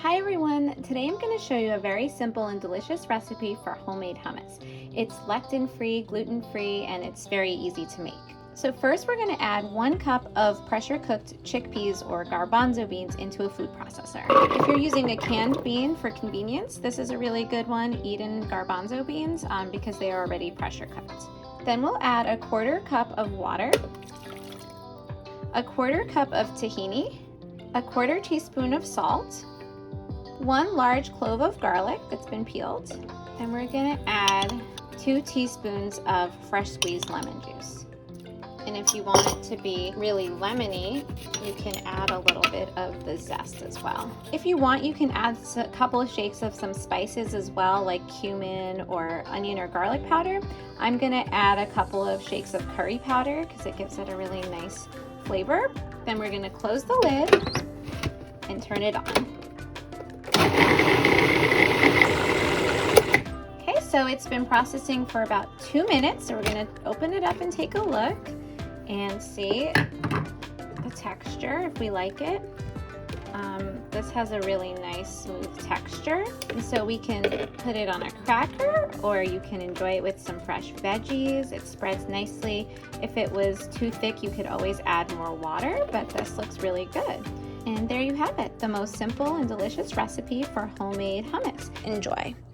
Hi everyone! Today I'm going to show you a very simple and delicious recipe for homemade hummus. It's lectin-free, gluten-free, and it's very easy to make. So first we're going to add 1 cup of pressure-cooked chickpeas or garbanzo beans into a food processor. If you're using a canned bean for convenience, this is a really good one, Eden garbanzo beans, because they are already pressure-cooked. Then we'll add a 1/4 cup of water, a 1/4 cup of tahini, a 1/4 teaspoon of salt, 1 large clove of garlic that's been peeled, and we're gonna add 2 teaspoons of fresh squeezed lemon juice. And if you want it to be really lemony, you can add a little bit of the zest as well. If you want, you can add a couple of shakes of some spices as well, like cumin or onion or garlic powder. I'm gonna add a couple of shakes of curry powder because it gives it a really nice flavor. Then we're gonna close the lid and turn it on. Okay, so it's been processing for about 2 minutes, so we're going to open it up and take a look and see the texture, if we like it. This has a really nice smooth texture, and so we can put it on a cracker, or you can enjoy it with some fresh veggies. It spreads nicely. If it was too thick, you could always add more water, but this looks really good. And there you have it, the most simple and delicious recipe for homemade hummus. Enjoy.